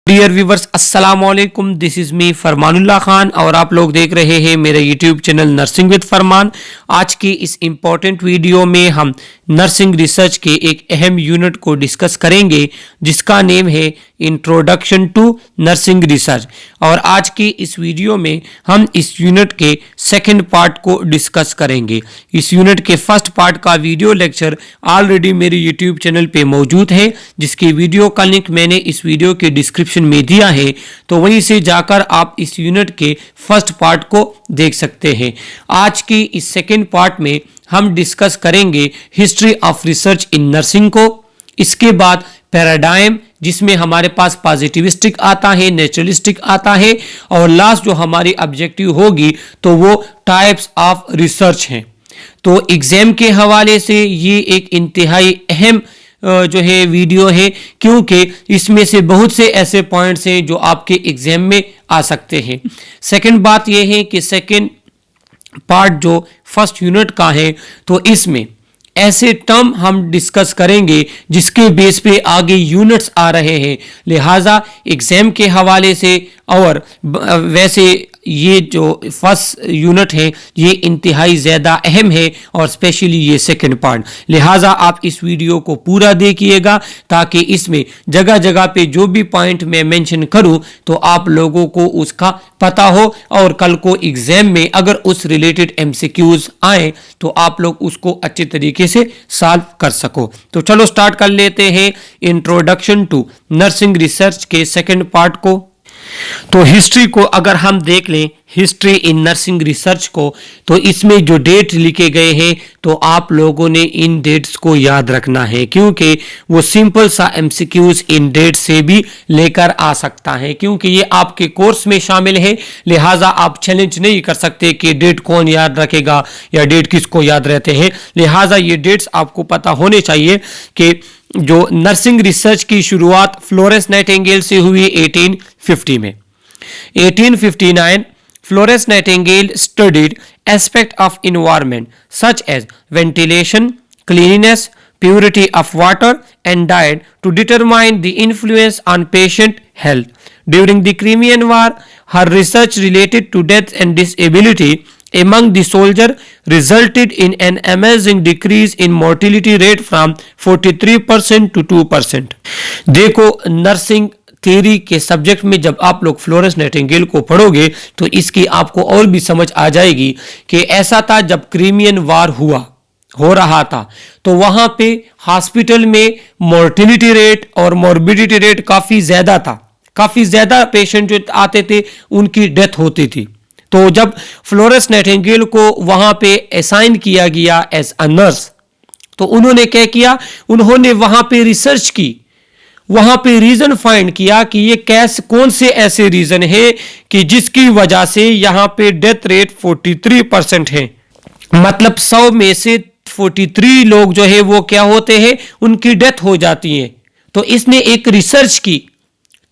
Dear viewers अस्सलाम वालेकुम, this is me फरमानुल्लाह Khan और आप लोग देख रहे हैं मेरा यूट्यूब चैनल नर्सिंग विद फरमान। आज की इस इम्पॉर्टेंट वीडियो में हम नर्सिंग रिसर्च के एक अहम यूनिट को डिस्कस करेंगे जिसका नेम है इंट्रोडक्शन टू नर्सिंग रिसर्च। और आज की इस वीडियो में हम इस यूनिट के सेकंड पार्ट को डिस्कस करेंगे। इस यूनिट के फर्स्ट पार्ट का वीडियो लेक्चर ऑलरेडी मेरे यूट्यूब चैनल पे मौजूद है, जिसकी वीडियो का लिंक मैंने इस वीडियो के डिस्क्रिप्शन में दिया है, तो वहीं से जाकर आप इस यूनिट के फर्स्ट पार्ट को देख सकते हैं। आज की इस सेकंड पार्ट में हम डिस्कस करेंगे history of research in nursing को। इसके बाद पैराडाइम, जिसमें हमारे पास पॉजिटिविस्टिक आता है, नेचुरलिस्टिक आता है, और लास्ट जो हमारी ऑब्जेक्टिव होगी तो वो टाइप्स ऑफ रिसर्च हैं। तो एग्जाम के हवाले से ये एक इंतहाई अहम जो है वीडियो है, क्योंकि इसमें से बहुत से ऐसे पॉइंट्स हैं जो आपके एग्जाम में आ सकते हैं। सेकंड बात यह है कि सेकंड पार्ट जो फर्स्ट यूनिट का है, तो इसमें ऐसे टर्म हम डिस्कस करेंगे जिसके बेस पे आगे यूनिट्स आ रहे हैं, लिहाजा एग्जाम के हवाले से और वैसे ये जो फर्स्ट यूनिट है ये इंतहाई ज़्यादा अहम है और स्पेशली ये सेकंड पार्ट। लिहाजा आप इस वीडियो को पूरा देखिएगा ताकि इसमें जगह जगह पे जो भी पॉइंट मैं मेंशन करूं तो आप लोगों को उसका पता हो और कल को एग्जाम में अगर उस रिलेटेड एमसीक्यूज आए तो आप लोग उसको अच्छे तरीके से सॉल्व कर सको। तो चलो स्टार्ट कर लेते हैं इंट्रोडक्शन टू नर्सिंग रिसर्च के सेकंड पार्ट को। तो हिस्ट्री को अगर हम देख लें, हिस्ट्री इन नर्सिंग रिसर्च को, तो इसमें जो डेट लिखे गए हैं तो आप लोगों ने इन डेट्स को याद रखना है, क्योंकि वो सिंपल सा एमसीक्यूज इन डेट से भी लेकर आ सकता है, क्योंकि ये आपके कोर्स में शामिल है। लिहाजा आप चैलेंज नहीं कर सकते कि डेट कौन याद रखेगा या डेट किसको याद रहते हैं। लिहाजा ये डेट्स आपको पता होने चाहिए कि जो नर्सिंग रिसर्च की शुरुआत फ्लोरेंस नाइटिंगेल से हुई 1850 में। 1859 Florence Nightingale studied aspect of environment such as ventilation, cleanness, purity of water and diet to determine the influence on patient health. During the Crimean War, her research related to death and disability among the soldiers resulted in an amazing decrease in mortality rate from 43% to 2%. देखो, nursing theory के subject में जब आप लोग Florence Nightingale को पढ़ोगे तो इसकी आपको और भी समझ आ जाएगी कि ऐसा था जब क्रीमियन वार हो रहा था तो वहां पे हॉस्पिटल में मोर्टिलिटी रेट और मॉर्बिडिटी रेट काफी ज्यादा था। काफी ज्यादा पेशेंट जो आते थे उनकी डेथ होती थी। तो जब फ्लोरेंस नाइटिंगेल को वहां पे असाइन किया गया एज अ नर्स, तो उन्होंने क्या किया, उन्होंने वहां पे रिसर्च की, वहां पे रीजन फाइंड किया कि ये कौन से ऐसे रीजन है कि जिसकी वजह से यहां पे डेथ रेट 43% है। मतलब 100 में से 43 लोग जो है वो क्या होते हैं, उनकी डेथ हो जाती है। तो इसने एक रिसर्च की,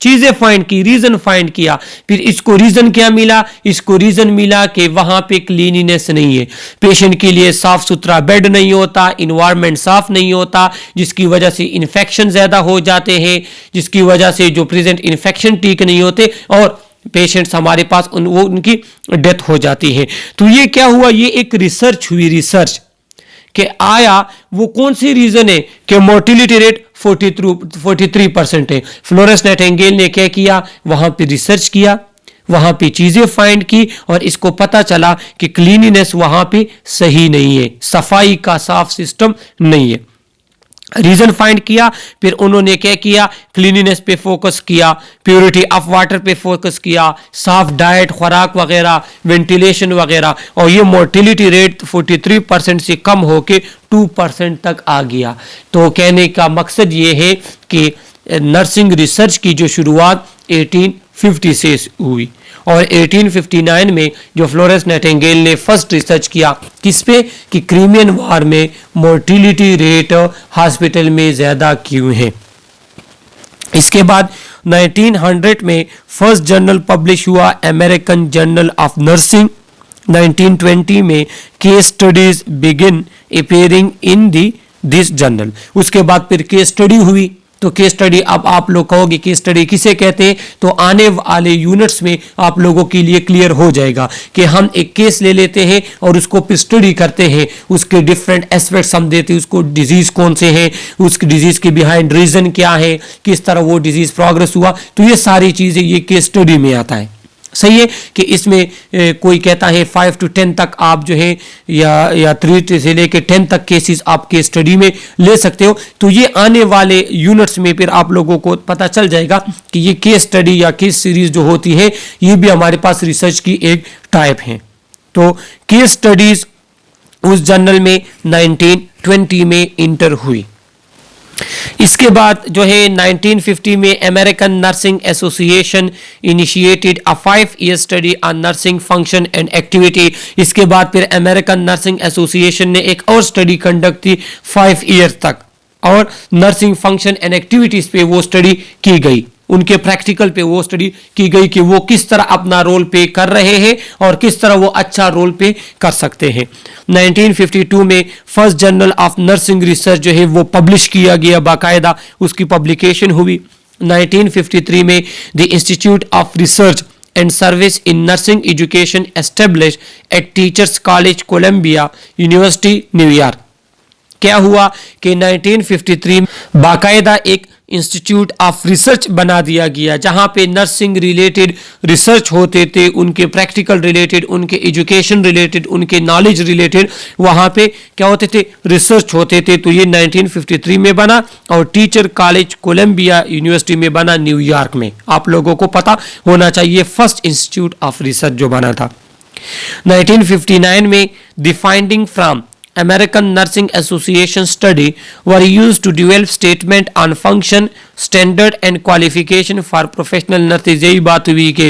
चीजें फाइंड की, रीजन फाइंड किया। फिर इसको रीजन क्या मिला, इसको रीजन मिला कि वहां पे क्लीनिनेस नहीं है, पेशेंट के लिए साफ सुथरा बेड नहीं होता, इन्वायरमेंट साफ नहीं होता, जिसकी वजह से इन्फेक्शन ज्यादा हो जाते हैं, जिसकी वजह से जो प्रेजेंट इन्फेक्शन ठीक नहीं होते और पेशेंट्स हमारे पास उनकी डेथ हो जाती है। तो ये क्या हुआ, ये एक रिसर्च हुई, रिसर्च कि आया वो कौन सी रीजन है कि मोर्टिलिटी रेट 43% है। फ्लोरेंस नाइटिंगेल ने क्या किया, वहां पे रिसर्च किया, वहां पे चीजें फाइंड की और इसको पता चला कि क्लीनिनेस वहां पे सही नहीं है, सफाई का साफ सिस्टम नहीं है। रीजन फाइंड किया, फिर उन्होंने क्या किया, क्लीनिनेस पे फोकस किया, प्योरिटी ऑफ वाटर पे फोकस किया, साफ डाइट, खुराक वगैरह, वेंटिलेशन वगैरह, और ये मोर्टिलिटी रेट 43% से कम होके 2% तक आ गया। तो कहने का मकसद ये है कि नर्सिंग रिसर्च की जो शुरुआत 1850 से हुई और 1859 में जो फ्लोरेंस नाइटिंगेल ने फर्स्ट रिसर्च किया किस पे, कि क्रीमियन वार में मोर्टिलिटी रेट हॉस्पिटल में ज़्यादा क्यों है। इसके बाद 1900 में फर्स्ट जर्नल पब्लिश हुआ, अमेरिकन जर्नल ऑफ नर्सिंग। 1920 में case studies begin appearing in this journal. उसके बाद फिर केस स्टडी हुई, तो केस स्टडी, अब आप लोग कहोगे केस स्टडी किसे कहते हैं, तो आने वाले यूनिट्स में आप लोगों के लिए क्लियर हो जाएगा कि हम एक केस ले लेते हैं और उसको फिर स्टडी करते हैं, उसके डिफरेंट एस्पेक्ट्स हम देते हैं, उसको डिजीज कौन से हैं, उसकी डिजीज के बिहाइंड रीजन क्या है, किस तरह वो डिजीज प्रोग्रेस हुआ, तो ये सारी चीजें ये केस स्टडी में आता है। सही है कि इसमें कोई कहता है 5 to 10 तक आप जो है या 3 से लेके 10 तक केसेस आप केस स्टडी में ले सकते हो। तो ये आने वाले यूनिट्स में फिर आप लोगों को पता चल जाएगा कि ये केस स्टडी या केस सीरीज जो होती है ये भी हमारे पास रिसर्च की एक टाइप है। तो केस स्टडीज उस जर्नल में 1920 में इंटर हुई। इसके बाद जो है 1950 में American nursing association initiated a 5-year study on nursing function and activity. इसके बाद फिर अमेरिकन नर्सिंग एसोसिएशन ने एक और स्टडी कंडक्ट की 5 years तक, और नर्सिंग फंक्शन एंड एक्टिविटीज पे वो स्टडी की गई, उनके प्रैक्टिकल पे वो स्टडी की गई कि वो किस तरह अपना रोल प्ले कर रहे हैं और किस तरह वो अच्छा रोल प्ले कर सकते हैं। 1952 में first journal of nursing research जो है वो पब्लिश किया गया, बाकायदा उसकी पब्लिकेशन हुई। 1953 में the institute of research and service in nursing education establish at Teachers College Columbia University New York. क्या हुआ कि 1953 में बाकायदा एक इंस्टीट्यूट ऑफ रिसर्च बना दिया गया जहां पे नर्सिंग रिलेटेड रिसर्च होते थे, उनके प्रैक्टिकल रिलेटेड, उनके एजुकेशन रिलेटेड, उनके नॉलेज रिलेटेड वहां पे क्या होते थे, रिसर्च होते थे। तो ये 1953 में बना और टीचर कॉलेज कोलंबिया यूनिवर्सिटी में बना न्यूयॉर्क में। आप लोगों को पता होना चाहिए फर्स्ट इंस्टीट्यूट ऑफ रिसर्च जो बना था। 1959 में the finding from American Nursing Association study were used to develop statement on function, standard and qualification for professional nurses। यही बात हुई कि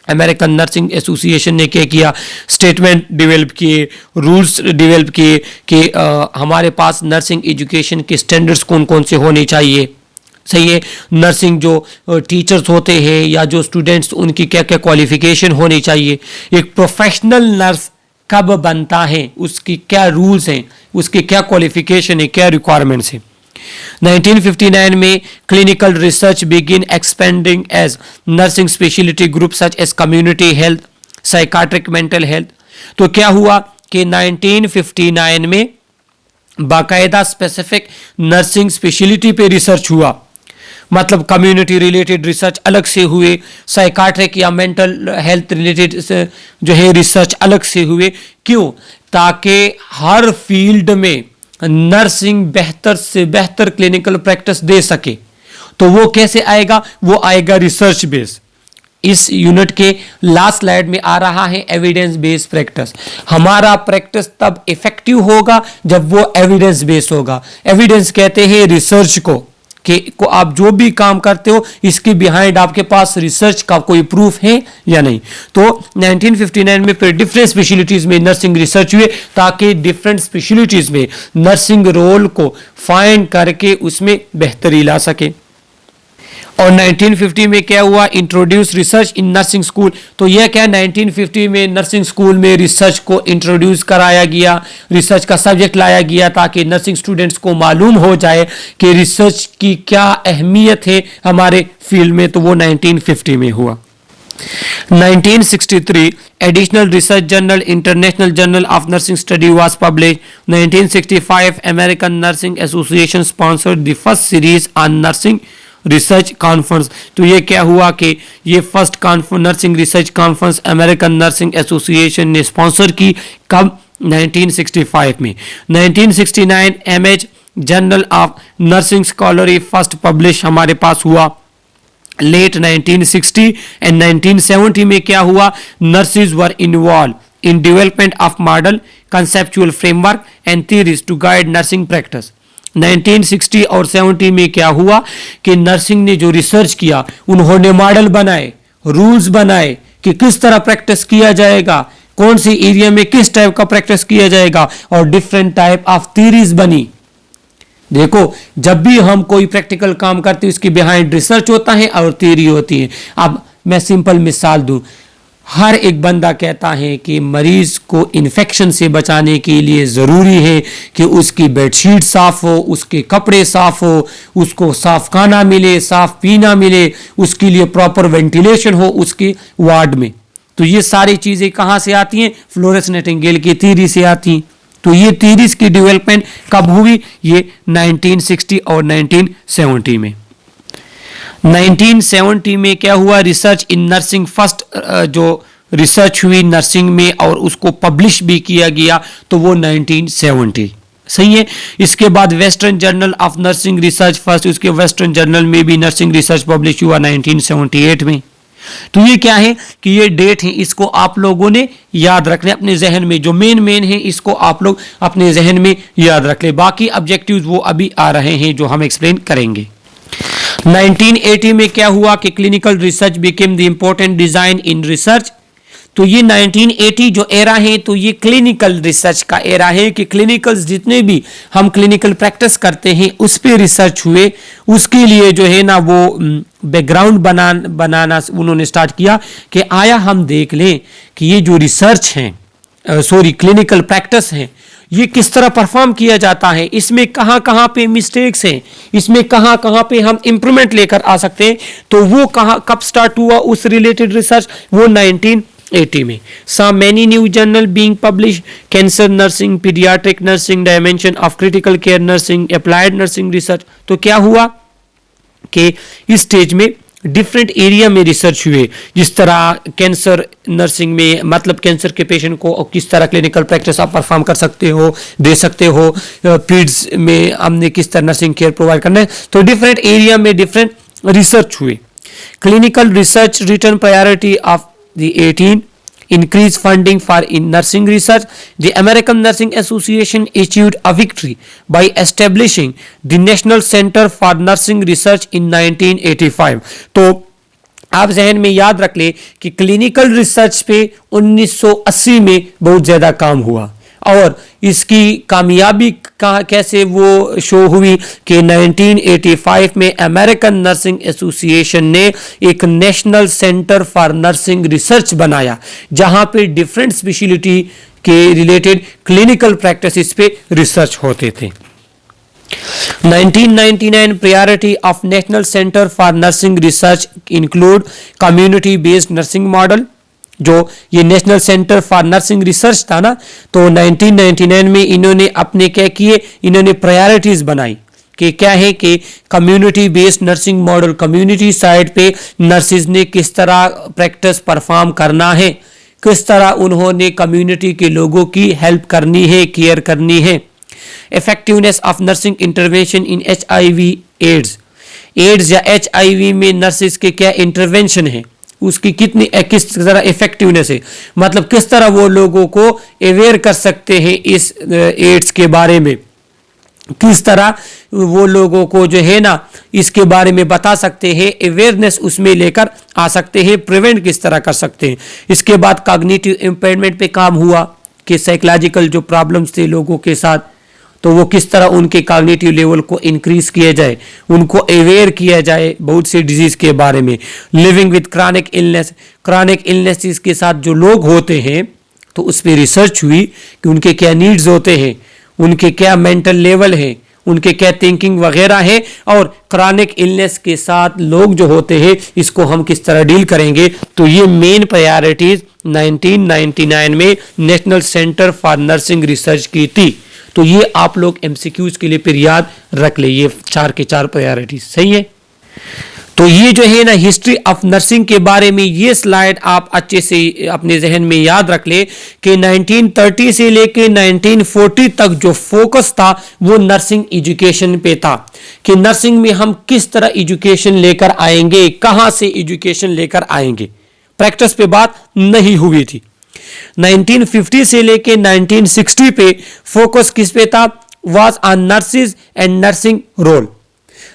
अमेरिकन नर्सिंग एसोसिएशन ने क्या किया, स्टेटमेंट डेवलप किए, रूल्स डेवलप किए कि हमारे पास नर्सिंग एजुकेशन के स्टैंडर्ड्स कौन कौन से होने चाहिए। सही है, नर्सिंग जो टीचर्स होते हैं या जो स्टूडेंट्स उनकी क्या क्या क्वालिफिकेशन होनी चाहिए, एक प्रोफेशनल नर्स कब बनता है, उसकी क्या रूल्स हैं, उसकी क्या क्वालिफिकेशन है, क्या रिक्वायरमेंट्स है। 1959 में clinical research begin expanding as nursing specialty group such as community health, psychiatric, mental health. तो क्या हुआ कि 1959 में बाकायदा स्पेसिफिक नर्सिंग स्पेशलिटी पे रिसर्च हुआ, मतलब कम्युनिटी रिलेटेड रिसर्च अलग से हुए, साइकाट्रिक या मेंटल हेल्थ रिलेटेड जो है रिसर्च अलग से हुए। क्यों? ताकि हर फील्ड में नर्सिंग बेहतर से बेहतर क्लिनिकल प्रैक्टिस दे सके। तो वो कैसे आएगा? वो आएगा रिसर्च बेस। इस यूनिट के लास्ट स्लाइड में आ रहा है एविडेंस बेस्ड प्रैक्टिस। हमारा प्रैक्टिस तब इफेक्टिव होगा जब वो एविडेंस बेस्ड होगा। एविडेंस कहते हैं रिसर्च को आप जो भी काम करते हो इसके बिहाइंड आपके पास रिसर्च का कोई प्रूफ है या नहीं। तो 1959 में फिर डिफरेंट स्पेशलिटीज में नर्सिंग रिसर्च हुए ताकि डिफरेंट स्पेशलिटीज में नर्सिंग रोल को फाइंड करके उसमें बेहतरी ला सके। और 1950 में क्या हुआ? Introduce research in nursing school. तो यह क्या 1950 में नर्सिंग स्कूल में रिसर्च को इंट्रोड्यूस कराया गया, रिसर्च का सब्जेक्ट लाया गया ताकि नर्सिंग स्टूडेंट्स को मालूम हो जाए कि रिसर्च की क्या अहमियत है हमारे फील्ड में। तो वो 1950 में हुआ। 1963 additional research journal international journal of nursing study was publish. 1965 American nursing association sponsored the first series on nursing research conference. तो ये क्या हुआ कि ये first nursing research conference American nursing association ने स्पॉन्सर की। कब? 1965 में। 1969 MH journal of nursing scholarly first publish हमारे पास हुआ। लेट 1960 एंड 1970 में क्या हुआ? Nurses were involved in development of model conceptual framework and theories to guide nursing practice. 1960 और 70 में क्या हुआ कि नर्सिंग ने जो रिसर्च किया उन्होंने मॉडल बनाए, रूल्स बनाए कि किस तरह प्रैक्टिस किया जाएगा, कौन सी एरिया में किस टाइप का प्रैक्टिस किया जाएगा, और डिफरेंट टाइप ऑफ थ्योरीज बनी। देखो, जब भी हम कोई प्रैक्टिकल काम करते हैं उसके बिहाइंड रिसर्च होता है और थ्योरी होती है। अब मैं सिंपल मिसाल दूं, हर एक बंदा कहता है कि मरीज को इन्फेक्शन से बचाने के लिए ज़रूरी है कि उसकी बेडशीट साफ़ हो, उसके कपड़े साफ़ हो, उसको साफ़ खाना मिले, साफ़ पीना मिले, उसके लिए प्रॉपर वेंटिलेशन हो उसके वार्ड में। तो ये सारी चीज़ें कहाँ से आती हैं? फ्लोरेंस नाइटिंगेल की थ्योरी से आती हैं। तो ये थ्योरीज की डेवलपमेंट कब हुई? ये 1960 और 1970 में। 1970 में क्या हुआ? रिसर्च इन नर्सिंग, फर्स्ट जो रिसर्च हुई नर्सिंग में और उसको पब्लिश भी किया गया, तो वो 1970, सही है। इसके बाद western journal of nursing research first, उसके वेस्टर्न जर्नल में भी नर्सिंग रिसर्च पब्लिश हुआ 1978 में। तो ये क्या है कि ये डेट है, इसको आप लोगों ने याद रखने अपने जहन में, जो मेन है इसको आप लोग अपने जहन में याद रख ले। बाकी ऑब्जेक्टिव्स वो अभी आ रहे हैं जो हम एक्सप्लेन करेंगे। 1980 में क्या हुआ कि clinical research became the important design in research. तो ये 1980 जो एरा है, तो ये क्लिनिकल रिसर्च का एरा है कि क्लिनिकल्स जितने भी हम क्लिनिकल प्रैक्टिस करते हैं उस पे रिसर्च हुए, उसके लिए जो है ना वो बैकग्राउंड बनाना उन्होंने स्टार्ट किया कि आया हम देख लें कि ये जो रिसर्च है, क्लिनिकल प्रैक्टिस है, ये किस तरह परफॉर्म किया जाता है, इसमें कहाँ कहाँ पे मिस्टेक्स हैं, इसमें कहाँ कहाँ पे हम इंप्रूवमेंट लेकर आ सकते हैं। तो वो कब स्टार्ट हुआ उस रिलेटेड रिसर्च? वो 1980 में। Some many new journal being publish, cancer nursing, paediatric nursing, dimension of critical care nursing, applied nursing research. तो क्या हुआ कि इस स्टेज में डिफरेंट एरिया में रिसर्च हुए, जिस तरह कैंसर नर्सिंग में, मतलब कैंसर के पेशेंट को किस तरह क्लिनिकल प्रैक्टिस आप परफॉर्म कर सकते हो, दे सकते हो, पीड्स में हमने किस तरह नर्सिंग केयर प्रोवाइड करना है। तो डिफरेंट एरिया में डिफरेंट रिसर्च हुए। Clinical research return priority of the 18, increase funding for in nursing research. The American Nursing Association achieved a victory by establishing the National Center for Nursing Research in 1985. तो आप जहन में याद रख ले कि क्लिनिकल रिसर्च पे 1980 में बहुत ज़्यादा काम हुआ और इसकी कामयाबी कैसे वो शो हुई कि 1985 में अमेरिकन नर्सिंग एसोसिएशन ने एक national centre for nursing research बनाया, जहां पे डिफरेंट स्पेशलिटी के रिलेटेड क्लिनिकल प्रैक्टिसेस पे रिसर्च होते थे। 1999 priority of national centre for nursing research include community based nursing model. जो ये national centre for nursing research था ना, तो 1999 में इन्होंने अपने क्या किए, इन्होंने प्रायोरिटीज बनाई कि क्या है कि community based nursing model, community side पे नर्सिस ने किस तरह प्रैक्टिस परफॉर्म करना है, किस तरह उन्होंने कम्युनिटी के लोगों की हेल्प करनी है, केयर करनी है। Effectiveness of nursing intervention in HIV AIDS या HIV में नर्सिस के क्या इंटरवेंशन है, उसकी किस तरह इफेक्टिवनेस है, मतलब किस तरह वो लोगों को अवेयर कर सकते हैं इस एड्स के बारे में, किस तरह वो लोगों को जो है ना इसके बारे में बता सकते हैं, अवेयरनेस उसमें लेकर आ सकते हैं, प्रिवेंट किस तरह कर सकते हैं। इसके बाद कॉग्निटिव इम्पेयरमेंट पे काम हुआ कि साइकोलॉजिकल जो प्रॉब्लम्स थे लोगों के साथ, तो वो किस तरह उनके कॉग्निटिव लेवल को इंक्रीज किया जाए, उनको अवेयर किया जाए बहुत से डिजीज के बारे में। लिविंग विद क्रॉनिक इलनेस के साथ जो लोग होते हैं, तो उस पर रिसर्च हुई कि उनके क्या नीड्स होते हैं, उनके क्या मेंटल लेवल है, उनके क्या थिंकिंग वगैरह है, और क्रॉनिक इलनेस के साथ लोग जो होते हैं इसको हम किस तरह डील करेंगे। तो ये मेन प्रायोरिटीज 1999 में national centre for nursing research की थी। तो ये आप लोग MCQs के लिए फिर याद रख ले, ये 4 के 4 प्रायोरिटीज, सही है। तो ये जो है ना हिस्ट्री ऑफ नर्सिंग के बारे में ये स्लाइड आप अच्छे से अपने जहन में याद रख ले कि 1930 से लेके 1940 तक जो फोकस था वो नर्सिंग एजुकेशन पे था कि नर्सिंग में हम किस तरह एजुकेशन लेकर आएंगे, कहां से एजुकेशन लेकर आएंगे। प्रैक्टिस पे बात नहीं हुई थी। 1950 से लेके 1960 पे फोकस किस पे था? Was on nurses and nursing role.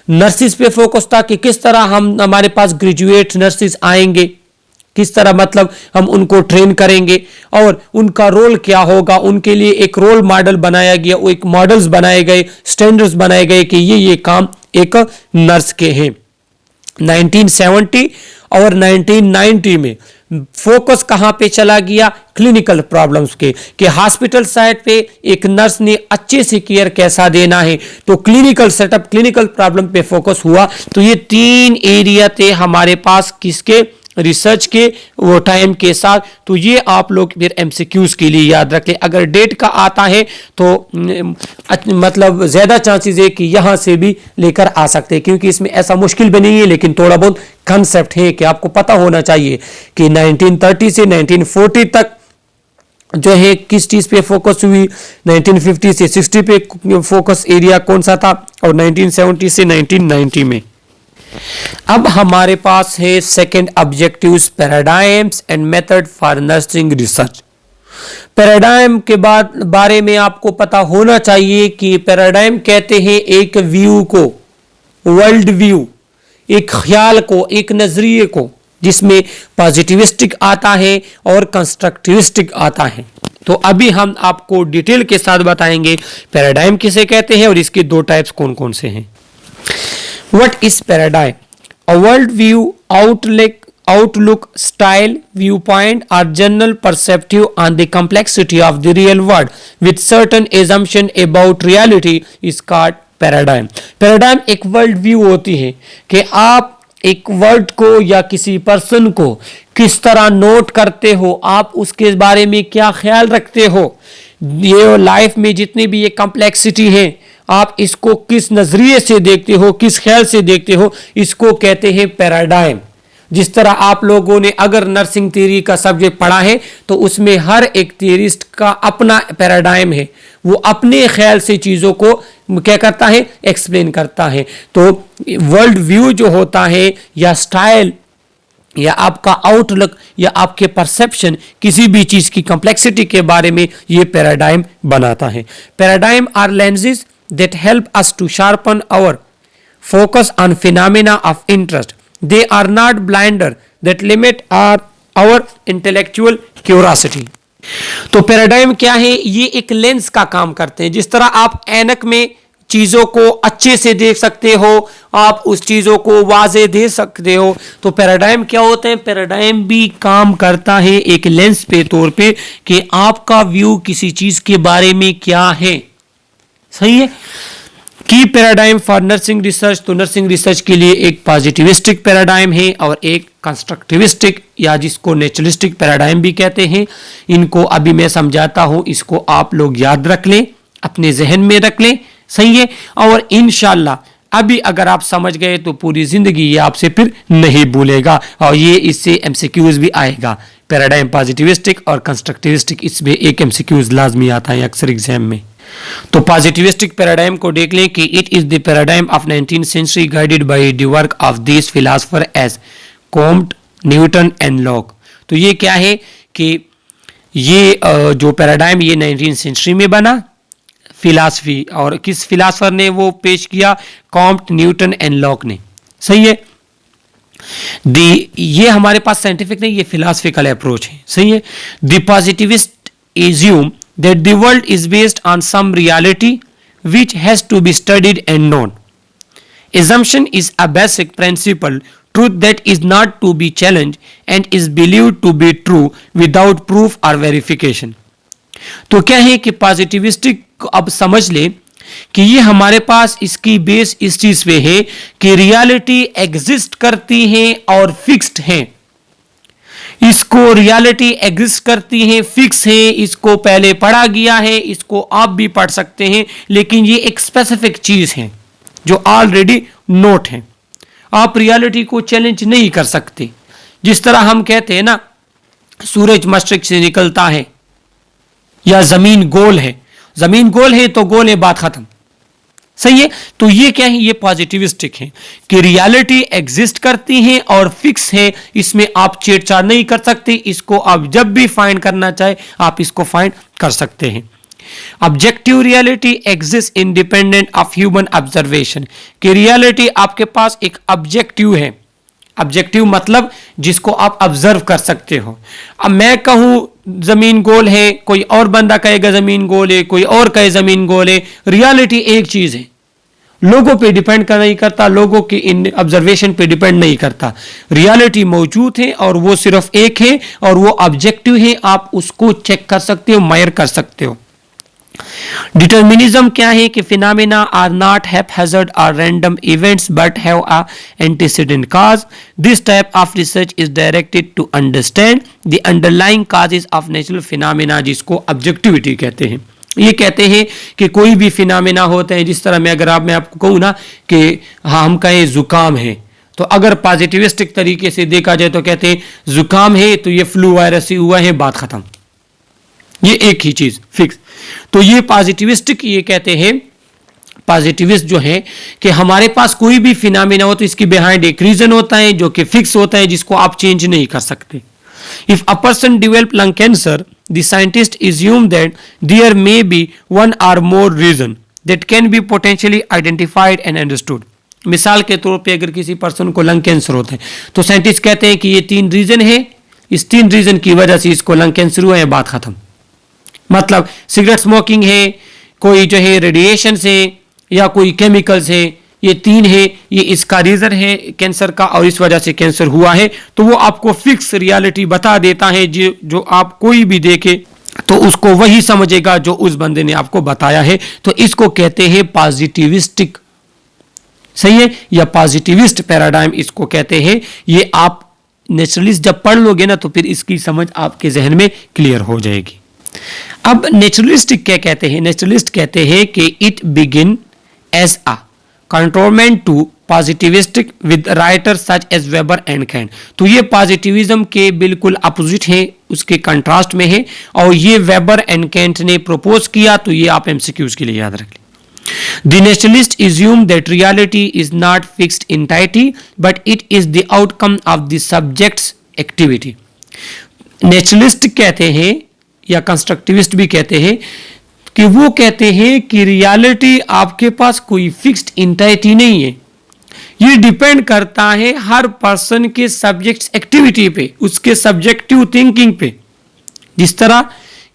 Nurses पे फोकस था कि किस तरह हमारे पास ग्रेजुएट नर्सिस आएंगे, किस तरह मतलब हम उनको ट्रेन करेंगे और उनका रोल क्या होगा, उनके लिए एक रोल मॉडल बनाया गया, वो एक मॉडल्स बनाए गए, स्टैंडर्ड्स बनाए गए कि ये काम एक नर्स के हैं। 1970 और 1990 में फोकस कहां पे चला गया? क्लिनिकल प्रॉब्लम्स के, कि हॉस्पिटल साइड पे एक नर्स ने अच्छे से केयर कैसा देना है, तो क्लिनिकल सेटअप, क्लिनिकल प्रॉब्लम पे फोकस हुआ। तो ये 3 एरिया थे हमारे पास किसके? रिसर्च के वो टाइम के साथ। तो ये आप लोग फिर एमसीक्यूज के लिए याद रखें। अगर डेट का आता है तो मतलब ज्यादा चांसेस है कि यहां से भी लेकर आ सकते हैं, क्योंकि इसमें ऐसा मुश्किल भी नहीं है, लेकिन थोड़ा बहुत कंसेप्ट है कि आपको पता होना चाहिए कि 1930 से 1940 तक जो है किस चीज पे फोकस हुई, 1950 से 60 पे फोकस एरिया कौन सा था, और 1970 से 1990 में। अब हमारे पास है second objectives, paradigms and method for nursing research. Paradigm के बारे में आपको पता होना चाहिए कि पैराडाइम कहते हैं एक व्यू को, वर्ल्ड व्यू, एक ख्याल को, एक नजरिए को, जिसमें पॉजिटिविस्टिक आता है और कंस्ट्रक्टिविस्टिक आता है। तो अभी हम आपको डिटेल के साथ बताएंगे पैराडाइम किसे कहते हैं और इसके 2 टाइप्स कौन कौन से हैं। What is paradigm? A world view, outlook, style, viewpoint, or general perspective on the complexity of the real world with certain assumption about reality is called paradigm. Paradigm एक वर्ल्ड व्यू होती है कि आप एक वर्ड को या किसी person को किस तरह नोट करते हो, आप उसके बारे में क्या ख्याल रखते हो, ये लाइफ में जितनी भी ये कॉम्प्लेक्सिटी है आप इसको किस नजरिए से देखते हो, किस ख्याल से देखते हो, इसको कहते हैं पैराडाइम। जिस तरह आप लोगों ने अगर नर्सिंग थ्योरी का सब्जेक्ट पढ़ा है तो उसमें हर एक थियरिस्ट का अपना पैराडाइम है, वो अपने ख्याल से चीजों को क्या करता है? एक्सप्लेन करता है। तो वर्ल्ड व्यू जो होता है या स्टाइल या आपका आउटलुक या आपके परसेप्शन किसी भी चीज की कॉम्प्लेक्सिटी के बारे में ये पैराडाइम बनाता है। Paradigm are lenses that help us to sharpen our focus on phenomena of interest. They are not blinder that limit our intellectual curiosity. तो पैराडाइम क्या है? ये एक लेंस का काम करते हैं। जिस तरह आप ऐनक में चीजों को अच्छे से देख सकते हो, आप उस चीजों को वाजे दे सकते हो, तो पैराडाइम क्या होते हैं? पैराडाइम भी काम करता है एक लेंस पे तौर पे कि आपका व्यू किसी चीज के बारे में क्या है। सही है। की पैराडाइम फॉर नर्सिंग रिसर्च, तो नर्सिंग रिसर्च के लिए एक पॉजिटिविस्टिक पैराडाइम है और एक कंस्ट्रक्टिविस्टिक या जिसको नेचुरलिस्टिक पैराडाइम भी कहते हैं। इनको अभी मैं समझाता हूं, इसको आप लोग याद रख लें, अपने जहन में रख लें। सही है। और इंशाल्लाह अभी अगर आप समझ गए तो पूरी जिंदगी ये आपसे फिर नहीं भूलेगा, और ये इससे एमसीक्यूज भी आएगा। पैराडाइम पॉजिटिविस्टिक और कंस्ट्रक्टिविस्टिक, इसमें एक एमसीक्यूज लाजमी आता है अक्सर एग्जाम में। तो पॉजिटिविस्टिक पैराडाइम को देख लें कि it is the paradigm of 19th century guided by the work of this philosopher as Comte, Newton and Locke. तो ये क्या है कि ये जो पैराडाइम ये 19th सेंचुरी में बना, फिलॉसफी, और किस फिलोसोफर ने वो पेश किया? कॉम्ट, न्यूटन एंड लॉक ने। सही है। ये हमारे पास साइंटिफिक नहीं, ये फिलोसफिकल अप्रोच है। सही है। The positivist assume that the world is based on some reality which has to be studied and known. Assumption is a basic principle, truth that is not to be challenged and is believed to be true without proof or verification. तो क्या है कि positivistic अब समझ ले कि ये हमारे पास इसकी बेस इस चीज पे है कि रियलिटी एग्जिस्ट करती है और फिक्स्ड है। इसको रियलिटी एग्जिस्ट करती है, फिक्स है, इसको पहले पढ़ा गया है, इसको आप भी पढ़ सकते हैं, लेकिन ये एक स्पेसिफिक चीज है जो ऑलरेडी नोट है। आप रियलिटी को चैलेंज नहीं कर सकते। जिस तरह हम कहते हैं ना, सूरज मशरिक से निकलता है या जमीन गोल है, जमीन गोल है तो गोल है, बात खत्म। सही है। तो ये क्या है? ये पॉजिटिविस्टिक है कि रियलिटी एग्जिस्ट करती है और फिक्स है, इसमें आप छेड़छाड़ नहीं कर सकते। इसको आप जब भी फाइंड करना चाहे आप इसको फाइंड कर सकते हैं। Objective reality exist independent of human observation, कि रियलिटी आपके पास एक ऑब्जेक्टिव है। ऑब्जेक्टिव मतलब जिसको आप ऑब्जर्व कर सकते हो। अब मैं कहूं जमीन गोल है, कोई और बंदा कहेगा जमीन गोल है, कोई और कहे जमीन गोल है, रियलिटी एक चीज है लोगों पे डिपेंड नहीं करता, लोगों के इन ऑब्जर्वेशन पे डिपेंड नहीं करता। रियलिटी मौजूद है और वो सिर्फ एक है और वो ऑब्जेक्टिव है, आप उसको चेक कर सकते हो, मायर कर सकते हो। डिटर्मिनिज्म क्या है कि फिनोमेना आर नॉट हैपहैज़र्ड और random events but have a antecedent cause. This type of research is directed to understand the underlying causes of natural phenomena, जिसको ऑब्जेक्टिविटी कहते हैं। ये कहते हैं कि कोई भी फिनोमेना होते हैं, जिस तरह मैं आपको कहूँ ना कि हाँ हम कहें जुकाम है, तो अगर पॉजिटिविस्टिक तरीके से देखा जाए तो कहते हैं जुकाम है तो ये फ्लू वायरस ही हुआ है, बात खत्म, ये एक ही चीज फिक्स। तो ये पॉजिटिविस्टिक ये कहते हैं, पॉजिटिविस्ट जो है कि हमारे पास कोई भी फिनोमेना हो तो इसकी बिहाइंड एक रीजन होता है जो कि फिक्स होता है, जिसको आप चेंज नहीं कर सकते। If a person develop lung cancer, the scientist assume that there may be one or more reason that can be potentially identified and understood. मिसाल के तौर पे अगर किसी पर्सन को लंग कैंसर होता है तो साइंटिस्ट कहते हैं कि ये 3 रीजन है, इस 3 रीजन की वजह से इसको लंग कैंसर हुआ है, बात खत्म। मतलब सिगरेट स्मोकिंग है, कोई जो है रेडिएशन से, या कोई केमिकल से, ये 3 है, ये इसका रीजन है कैंसर का और इस वजह से कैंसर हुआ है। तो वो आपको फिक्स रियलिटी बता देता है, जो आप कोई भी देखे तो उसको वही समझेगा जो उस बंदे ने आपको बताया है। तो इसको कहते हैं पॉजिटिविस्टिक, सही है, या पॉजिटिविस्ट पैराडाइम इसको कहते हैं। ये आप नेचुरलिस्ट जब पढ़ लोगे ना तो फिर इसकी समझ आपके जहन में क्लियर हो जाएगी। अब नेचुरलिस्ट क्या कहते हैं? नेचुरलिस्ट कहते हैं कि it begin as a controlment to positivistic with writer such as Weber and Kant. तो ये पॉजिटिविज्म के बिल्कुल अपोजिट है, उसके कंट्रास्ट में है, और ये वेबर एंड कैंट ने प्रपोज किया। तो ये आप एमसीक्यूज के लिए याद रख लें। The naturalist assume that reality is not fixed entity, but it is the outcome of the subject's activity. Naturalist कहते हैं या कंस्ट्रक्टिविस्ट भी कहते हैं कि वो कहते हैं कि रियलिटी आपके पास कोई फिक्स्ड इंटाइटी नहीं है, ये डिपेंड करता है हर पर्सन के सब्जेक्ट एक्टिविटी पे, उसके सब्जेक्टिव थिंकिंग पे। जिस तरह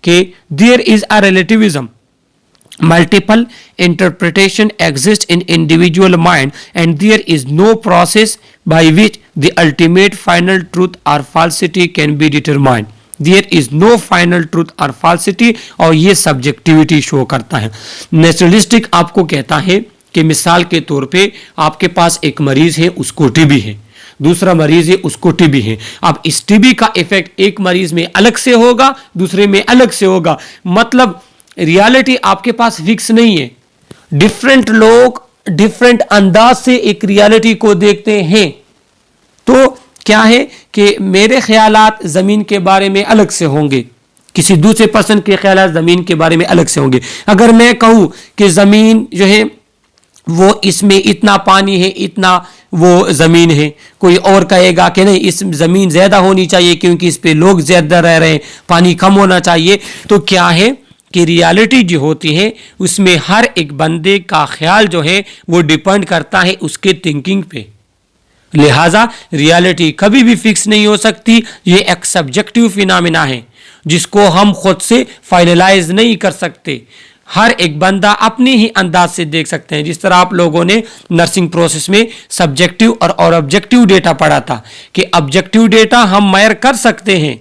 के there is a relativism, multiple interpretation exists in individual mind and there is no process by which the ultimate final truth or falsity can be determined. There is no final truth or falsity, और ये subjectivity show करता है। Naturalistic आपको कहता है कि मिसाल के तौर पे आपके पास एक मरीज है, उसको टीबी है, दूसरा मरीज है, उसको टीबी है। अब इस टीबी का इफेक्ट एक मरीज में अलग से होगा, दूसरे में अलग से होगा। मतलब रियलिटी आपके पास फिक्स नहीं है, डिफरेंट लोग डिफरेंट अंदाज से एक रियलिटी को देखते हैं। तो क्या है कि मेरे ख्यालात जमीन के बारे में अलग से होंगे, किसी दूसरे पर्सन के ख्यालात जमीन के बारे में अलग से होंगे। अगर मैं कहूं कि जमीन जो है वो इसमें इतना पानी है, इतना वो जमीन है, कोई और कहेगा कि नहीं इस जमीन ज्यादा होनी चाहिए क्योंकि इस पे लोग ज्यादा रह रहे हैं, पानी कम होना चाहिए। तो क्या है कि रियलिटी जो होती है उसमें हर एक बंदे का ख्याल जो है वो डिपेंड करता है उसके थिंकिंग पे। लिहाजा रियलिटी कभी भी फिक्स नहीं हो सकती, ये एक सब्जेक्टिव फिनोमेना है जिसको हम खुद से फाइनलाइज नहीं कर सकते। हर एक बंदा अपने ही अंदाज से देख सकते हैं। जिस तरह आप लोगों ने नर्सिंग प्रोसेस में सब्जेक्टिव और ऑब्जेक्टिव डेटा पढ़ा था कि ऑब्जेक्टिव डेटा हम मेजर कर सकते हैं,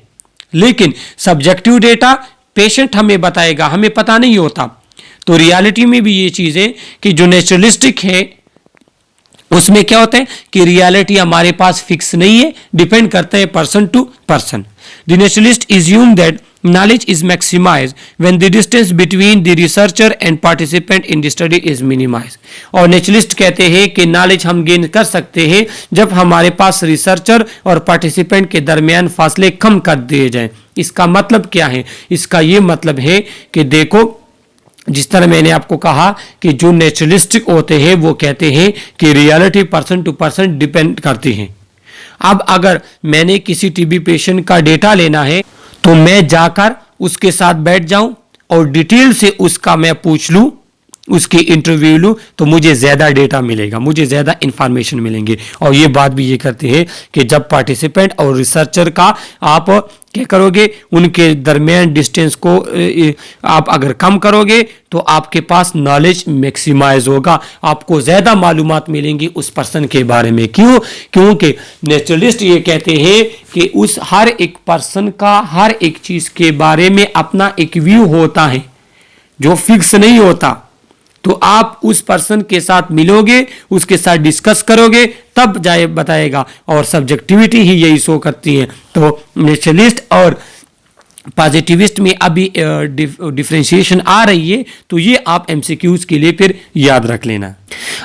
लेकिन सब्जेक्टिव डेटा पेशेंट हमें बताएगा, हमें पता नहीं होता। तो रियलिटी में भी ये चीजें कि जो नेचुरलिस्टिक है उसमें क्या होता है कि रियलिटी हमारे पास फिक्स नहीं है, डिपेंड करते हैं person to person. The naturalist assume that knowledge is maximized when the distance between the researcher and participant in the study is minimized। और नेचुरलिस्ट कहते हैं कि नॉलेज हम गेन कर सकते हैं जब हमारे पास रिसर्चर और पार्टिसिपेंट के दरमियान फासले कम कर दिए जाएं। इसका मतलब क्या है? इसका ये मतलब है कि देखो, जिस तरह मैंने आपको कहा कि जो नेचुरलिस्टिक होते हैं वो कहते हैं कि reality person to person depend करती है। अब अगर मैंने किसी टीबी पेशेंट का डेटा लेना है तो मैं जाकर उसके साथ बैठ जाऊं और डिटेल से उसका मैं पूछ लूं, उसकी इंटरव्यू लूँ तो मुझे ज़्यादा डेटा मिलेगा, मुझे ज़्यादा इंफॉर्मेशन मिलेंगे। और ये बात भी ये करते हैं कि जब पार्टिसिपेंट और रिसर्चर का आप क्या करोगे, उनके दरमियान डिस्टेंस को आप अगर कम करोगे तो आपके पास नॉलेज मैक्सिमाइज होगा, आपको ज़्यादा मालूमात मिलेंगी उस पर्सन के बारे में। क्यों? क्योंकि नेचुरलिस्ट ये कहते हैं कि उस हर एक पर्सन का हर एक चीज़ के बारे में अपना एक व्यू होता है जो फिक्स नहीं होता। तो आप उस पर्सन के साथ मिलोगे, उसके साथ डिस्कस करोगे, तब जाए बताएगा। और सब्जेक्टिविटी ही यही शो करती है। तो नेचुरलिस्ट और पॉजिटिविस्ट में अभी डिफरेंशिएशन आ रही है, तो ये आप एमसीक्यूज के लिए फिर याद रख लेना।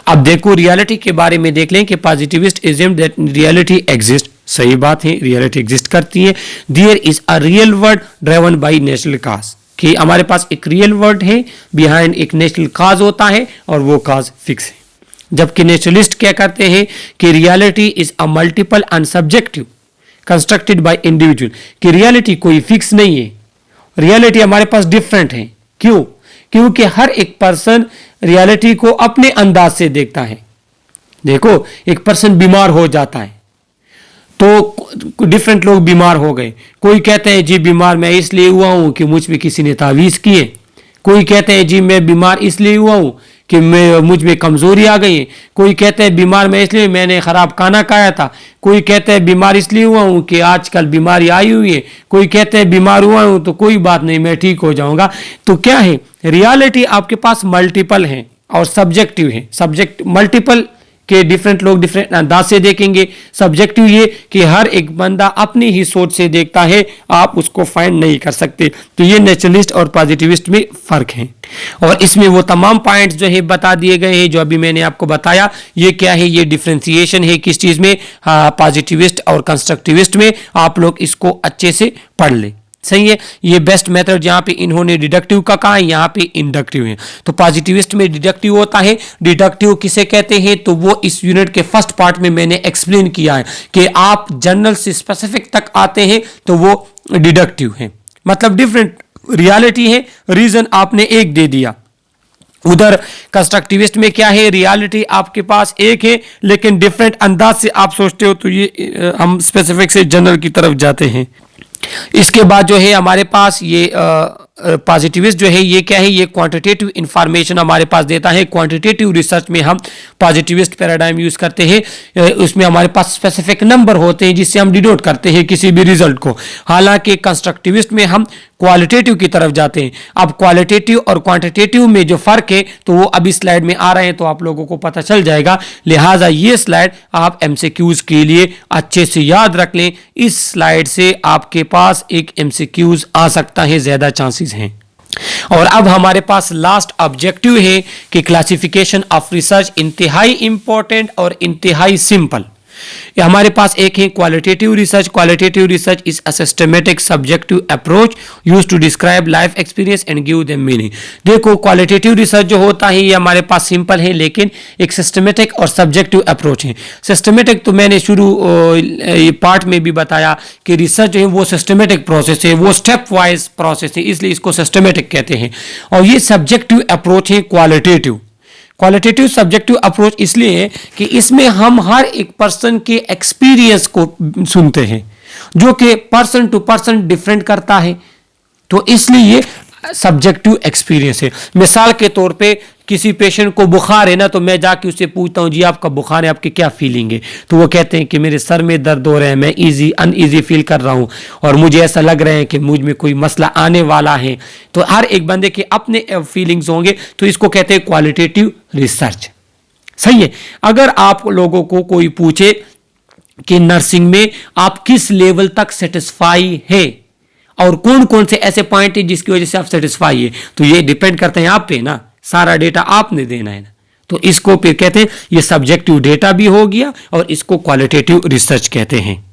अब देखो रियलिटी के बारे में देख लें कि positivist assume that reality exist. सही बात है, रियलिटी एग्जिस्ट करती है। There is a real world driven by natural cause, कि हमारे पास एक रियल वर्ड है, बिहाइंड एक नेचुरल काज होता है और वो काज फिक्स है। जबकि नेचुरलिस्ट क्या करते हैं कि reality is a multiple and subjective constructed by individual, कि रियलिटी कोई फिक्स नहीं है, रियलिटी हमारे पास डिफरेंट है। क्यों? क्योंकि हर एक पर्सन रियलिटी को अपने अंदाज से देखता है। देखो, एक पर्सन बीमार हो जाता है तो डिफरेंट लोग बीमार हो गए। कोई कहते हैं जी बीमार मैं इसलिए हुआ हूं कि मुझ में किसी ने तावीज़ किए। कोई कहते हैं जी मैं बीमार इसलिए हुआ हूं कि मुझ में कमज़ोरी आ गई है। कोई कहते हैं बीमार मैं इसलिए मैंने ख़राब खाना खाया था। कोई कहते हैं बीमार इसलिए हुआ हूं कि आजकल बीमारी आई हुई है। कोई कहते हैं बीमार हुआ हूं तो कोई बात नहीं, मैं ठीक हो जाऊंगा। तो क्या है, रियलिटी आपके पास मल्टीपल है और सब्जेक्टिव है। सब्जेक्ट मल्टीपल के डिफरेंट लोग डिफरेंट अंदाज से देखेंगे। सब्जेक्टिव ये कि हर एक बंदा अपनी ही सोच से देखता है, आप उसको फाइंड नहीं कर सकते। तो ये नेचुरलिस्ट और पॉजिटिविस्ट में फर्क है। और इसमें वो तमाम पॉइंट्स जो है बता दिए गए हैं जो अभी मैंने आपको बताया। ये क्या है, ये डिफरेंशिएशन है किस चीज़ में, पॉजिटिविस्ट और कंस्ट्रक्टिविस्ट में। आप लोग इसको अच्छे से पढ़ लें। सही है। ये बेस्ट मेथड जहां पे इन्होंने डिडक्टिव का कहा है, यहाँ पे इंडक्टिव है। तो पॉजिटिविस्ट में डिडक्टिव होता है। डिडक्टिव किसे कहते हैं, तो वो इस यूनिट के फर्स्ट पार्ट में मैंने एक्सप्लेन किया है कि आप जनरल से स्पेसिफिक तक आते हैं तो वो डिडक्टिव है। मतलब डिफरेंट रियलिटी है, रीजन आपने एक दे दिया। उधर कंस्ट्रक्टिविस्ट में क्या है, रियलिटी आपके पास एक है लेकिन डिफरेंट अंदाज से आप सोचते हो। तो ये हम स्पेसिफिक से जनरल की तरफ जाते हैं। इसके बाद जो है हमारे पास ये पॉजिटिविस्ट जो है ये क्या है, ये क्वांटिटेटिव इंफॉर्मेशन हमारे पास देता है। क्वांटिटेटिव रिसर्च में हम पॉजिटिविस्ट पैराडाइम यूज करते हैं। उसमें हमारे पास स्पेसिफिक नंबर होते हैं जिससे हम डिनोट करते हैं किसी भी रिजल्ट को। हालांकि कंस्ट्रक्टिविस्ट में हम क्वालिटेटिव की तरफ जाते हैं। अब क्वालिटेटिव और क्वांटिटेटिव में जो फर्क है तो वो अभी स्लाइड में आ रहे हैं, तो आप लोगों को पता चल जाएगा। लिहाजा ये स्लाइड आप एमसीक्यूज के लिए अच्छे से याद रख लें। इस स्लाइड से आपके पास एक एमसीक्यूज आ सकता है, ज्यादा चांसेस हैं। और अब हमारे पास लास्ट ऑब्जेक्टिव है कि क्लासिफिकेशन ऑफ रिसर्च इंतहाई इंपॉर्टेंट और इंतहाई सिंपल। हमारे पास एक है qualitative research. Qualitative research is a systematic subjective approach used to describe life experience and give them meaning. देखो, क्वालिटेटिव रिसर्च जो होता है ये हमारे पास सिंपल है लेकिन एक सिस्टमैटिक और सब्जेक्टिव अप्रोच है। सिस्टमैटिक तो मैंने शुरू पार्ट में भी बताया कि रिसर्च जो है वो सिस्टमैटिक प्रोसेस है, वो स्टेप वाइज प्रोसेस है, इसलिए इसको सिस्टमैटिक कहते हैं। और ये सब्जेक्टिव अप्रोच है क्वालिटेटिव। क्वालिटेटिव सब्जेक्टिव अप्रोच इसलिए है कि इसमें हम हर एक पर्सन के एक्सपीरियंस को सुनते हैं जो कि पर्सन टू पर्सन डिफरेंट करता है। तो इसलिए ये सब्जेक्टिव एक्सपीरियंस है। मिसाल के तौर पे किसी पेशेंट को बुखार है ना, तो मैं जाके उससे पूछता हूँ जी आपका बुखार है, आपकी क्या फीलिंग है, तो वो कहते हैं कि मेरे सर में दर्द हो रहा है, मैं अनईजी फील कर रहा हूँ और मुझे ऐसा लग रहा है कि मुझ में कोई मसला आने वाला है। तो हर एक बंदे के अपने फीलिंग्स होंगे, तो इसको कहते हैं क्वालिटेटिव रिसर्च। सही है। अगर आप लोगों को कोई पूछे कि नर्सिंग में आप किस लेवल तक सेटिस्फाई है और कौन कौन से ऐसे पॉइंट है जिसकी वजह से आप सेटिस्फाई है, तो ये डिपेंड करते हैं आप पे ना, सारा डेटा आपने देना है ना। तो इसको फिर कहते हैं ये सब्जेक्टिव डेटा भी हो गया और इसको क्वालिटेटिव रिसर्च कहते हैं।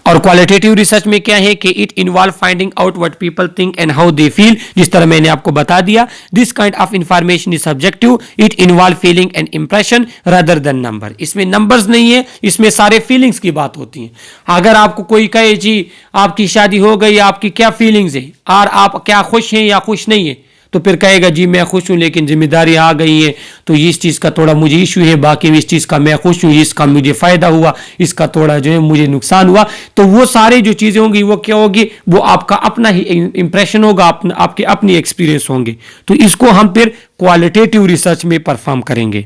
और क्वालिटेटिव रिसर्च में क्या है कि it involve finding out what people think and how they feel. जिस तरह मैंने आपको बता दिया, this kind of information is subjective, it involve feeling and impression rather than number. इसमें नंबर्स नहीं है, इसमें सारे फीलिंग्स की बात होती है। अगर आपको कोई कहे जी आपकी शादी हो गई, आपकी क्या फीलिंग्स है और आप क्या खुश हैं या खुश नहीं है, तो फिर कहेगा जी मैं खुश हूँ लेकिन जिम्मेदारी आ गई है, तो इस चीज़ का थोड़ा मुझे इशू है, बाकी इस चीज़ का मैं खुश हूँ, इसका मुझे फ़ायदा हुआ, इसका थोड़ा जो है मुझे नुकसान हुआ। तो वो सारी जो चीज़ें होंगी वो क्या होगी, वो आपका अपना ही इंप्रेशन होगा, आपके अपनी एक्सपीरियंस होंगे। तो इसको हम फिर क्वालिटेटिव रिसर्च में परफॉर्म करेंगे।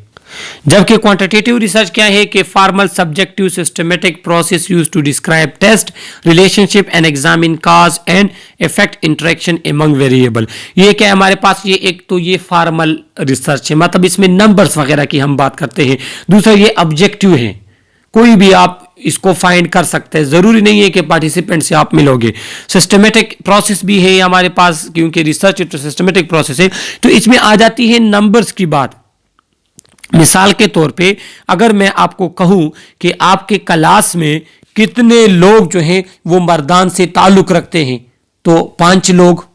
जबकि क्वांटिटेटिव रिसर्च क्या है कि formal subjective systematic process use to describe test relationship and examine cause and effect interaction among variable. ये क्या है हमारे पास, ये एक तो ये फॉर्मल रिसर्च है, मतलब इसमें नंबर्स वगैरह की हम बात करते हैं। दूसरा ये ऑब्जेक्टिव है, कोई भी आप इसको फाइंड कर सकते हैं, जरूरी नहीं है कि पार्टिसिपेंट से आप मिलोगे। सिस्टमेटिक प्रोसेस भी है हमारे पास, क्योंकि रिसर्च तो सिस्टमेटिक प्रोसेस है, तो इसमें आ जाती है नंबर्स की बात। मिसाल के तौर पे अगर मैं आपको कहूं कि आपके क्लास में कितने लोग जो हैं वो मर्दान से ताल्लुक रखते हैं, तो 5 लोग।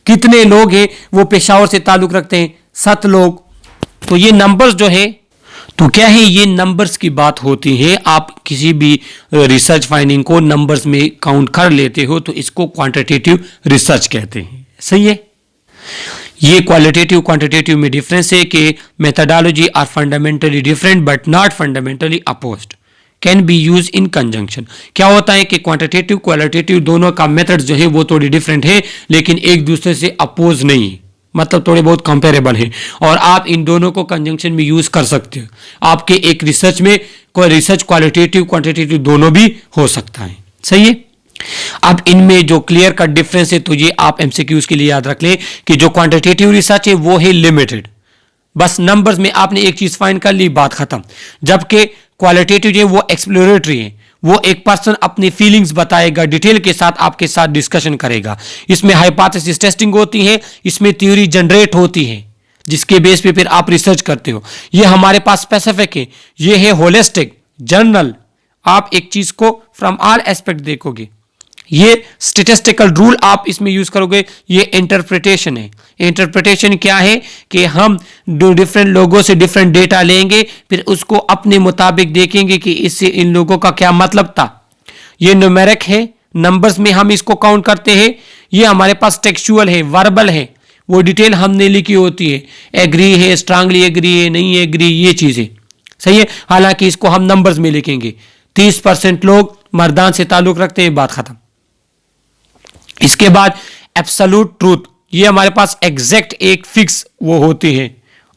कितने लोग हैं वो पेशावर से ताल्लुक रखते हैं, 7 लोग। तो ये नंबर्स जो है, तो क्या है, ये नंबर्स की बात होती है। आप किसी भी रिसर्च फाइंडिंग को नंबर्स में काउंट कर लेते हो, तो इसको क्वांटिटेटिव रिसर्च कहते हैं। सही है। ये क्वालिटेटिव क्वांटिटेटिव में डिफरेंस है कि methodology are fundamentally different but not fundamentally opposed, can be use in conjunction. क्या होता है कि क्वांटिटेटिव क्वालिटेटिव दोनों का मेथड जो है वो थोड़ी डिफरेंट है, लेकिन एक दूसरे से अपोज नहीं है, मतलब थोड़े बहुत कंपेरेबल है, और आप इन दोनों को कंजंक्शन में यूज कर सकते हो। आपके एक रिसर्च में कोई रिसर्च क्वालिटेटिव क्वांटिटेटिव दोनों भी हो सकता है। सही है। अब इनमें जो क्लियर कट डिफरेंस है, तो ये आप एमसीक्यूज के लिए याद रख लें कि जो क्वांटिटेटिव रिसर्च है वो है लिमिटेड, बस नंबर्स में आपने एक चीज फाइंड कर ली, बात खत्म। जबकि क्वालिटेटिव जो है वो एक्सप्लोरेटरी है, वो एक पर्सन अपनी फीलिंग्स बताएगा, डिटेल के साथ आपके साथ डिस्कशन करेगा। इसमें हाइपोथेसिस टेस्टिंग होती है, इसमें थ्योरी जनरेट होती है, जिसके बेस पे फिर आप रिसर्च करते हो। ये हमारे पास स्पेसिफिक है, ये है होलिस्टिक जनरल, आप एक चीज को फ्रॉम ऑल एस्पेक्ट देखोगे। ये स्टेटिस्टिकल रूल आप इसमें यूज करोगे। ये इंटरप्रिटेशन है। इंटरप्रिटेशन क्या है कि हम डिफरेंट लोगों से डिफरेंट डेटा लेंगे, फिर उसको अपने मुताबिक देखेंगे कि इससे इन लोगों का क्या मतलब था। ये न्यूमेरिक है, नंबर्स में हम इसको काउंट करते हैं। ये हमारे पास टेक्सचुअल है, वर्बल है, वो डिटेल हमने लिखी होती है, एग्री है, स्ट्रांगली एग्री है, नहीं एग्री, ये चीजें। सही है। हालांकि इसको हम नंबर्स में लिखेंगे। 30% लोग मर्दान से ताल्लुक रखते हैं, बात खत्म। इसके बाद एब्सोल्यूट ट्रूथ, ये हमारे पास एग्जैक्ट एक फिक्स वो होती है,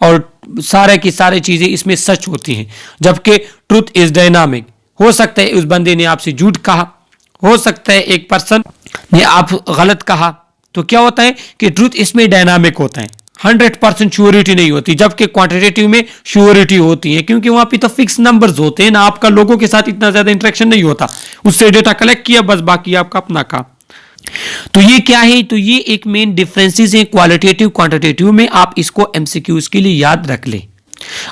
और सारे की सारी चीजें इसमें सच होती हैं। जबकि ट्रूथ इज डायनामिक, हो सकता है उस बंदे ने आपसे झूठ कहा, हो सकता है एक पर्सन ने आप गलत कहा, तो क्या होता है कि ट्रूथ इसमें डायनामिक होता है, 100% श्योरिटी नहीं होती। जबकि क्वांटिटेटिव में श्योरिटी होती है, क्योंकि वहां पे तो फिक्स नंबर्स होते हैं ना, आपका लोगों के साथ इतना ज्यादा इंटरेक्शन नहीं होता, उससे डेटा कलेक्ट किया बस, बाकी आपका अपना काम। तो ये क्या है, तो ये एक मेन डिफरेंसेस है क्वालिटेटिव क्वांटिटेटिव में, आप इसको एमसीक्यूज के लिए याद रख लें।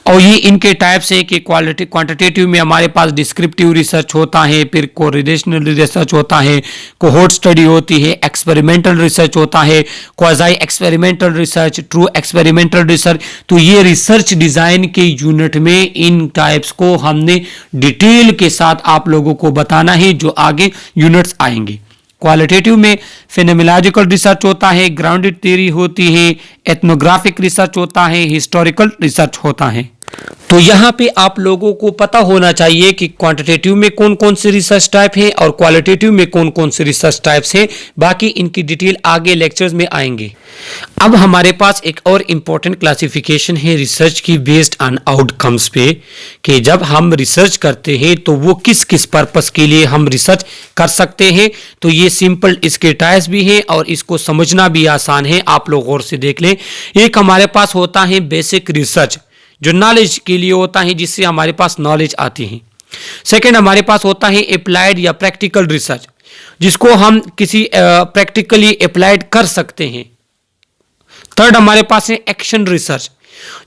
और ये इनके टाइप्स हैं कि क्वांटिटेटिव में हमारे पास डिस्क्रिप्टिव रिसर्च होता है, फिर कोरिलेशनल रिसर्च होता है, कोहोर्ट स्टडी होती है, एक्सपेरिमेंटल रिसर्च होता है, quasi experimental research, true experimental research. तो ये रिसर्च डिजाइन के यूनिट में इन टाइप्स को हमने डिटेल के साथ आप लोगों को बताना है, जो आगे यूनिट्स आएंगे। क्वालिटेटिव में फेनोमेनोलॉजिकल रिसर्च होता है, ग्राउंडेड थ्योरी होती है, एथनोग्राफिक रिसर्च होता है, हिस्टोरिकल रिसर्च होता है। तो यहाँ पे आप लोगों को पता होना चाहिए कि क्वांटिटेटिव में कौन कौन से रिसर्च टाइप है और क्वालिटेटिव में कौन कौन से रिसर्च टाइप्स है। बाकी इनकी डिटेल आगे लेक्चर्स में आएंगे। अब हमारे पास एक और इम्पोर्टेंट क्लासिफिकेशन है रिसर्च की बेस्ड ऑन आउटकम्स पे, कि जब हम रिसर्च करते हैं तो वो किस किस पर्पस के लिए हम रिसर्च कर सकते हैं। तो ये सिंपल इसके टाइप्स भी है और इसको समझना भी आसान है, आप लोग गौर से देख लें। एक हमारे पास होता है बेसिक रिसर्च, जो नॉलेज के लिए होता है, जिससे हमारे पास नॉलेज आती है। सेकंड हमारे पास होता है अप्लाइड या प्रैक्टिकल रिसर्च, जिसको हम किसी प्रैक्टिकली अप्लाइड कर सकते हैं। थर्ड हमारे पास है एक्शन रिसर्च,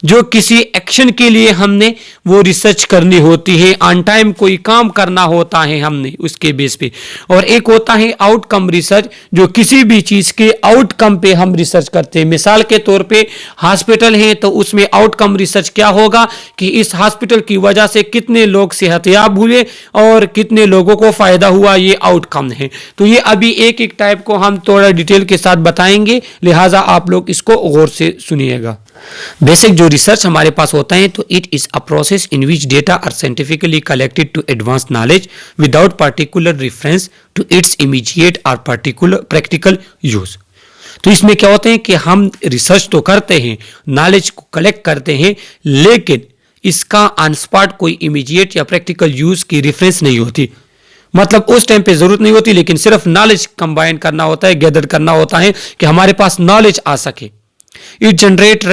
जो किसी एक्शन के लिए हमने वो रिसर्च करनी होती है, ऑन टाइम कोई काम करना होता है हमने उसके बेस पे। और एक होता है आउटकम रिसर्च, जो किसी भी चीज के आउटकम पे हम रिसर्च करते हैं। मिसाल के तौर पे हॉस्पिटल है तो उसमें आउटकम रिसर्च क्या होगा कि इस हॉस्पिटल की वजह से कितने लोग सेहतयाब हुए और कितने लोगों को फायदा हुआ, ये आउटकम है। तो ये अभी एक एक टाइप को हम थोड़ा डिटेल के साथ बताएंगे, लिहाजा आप लोग इसको गौर से सुनिएगा। बेसिक जो रिसर्च हमारे पास होता है तो it is a process in which data are scientifically collected to advance knowledge without particular reference to its immediate और पर्टिकुलर प्रैक्टिकल यूज। तो इसमें क्या होता है कि हम रिसर्च तो करते हैं, नॉलेज को कलेक्ट करते हैं, लेकिन इसका ऑन स्पॉट कोई इमीडिएट या प्रैक्टिकल यूज की रेफरेंस नहीं होती। मतलब उस टाइम पे जरूरत नहीं होती, लेकिन सिर्फ नॉलेज कंबाइन करना होता है, गैदर करना होता है कि हमारे पास नॉलेज आ सके। It generates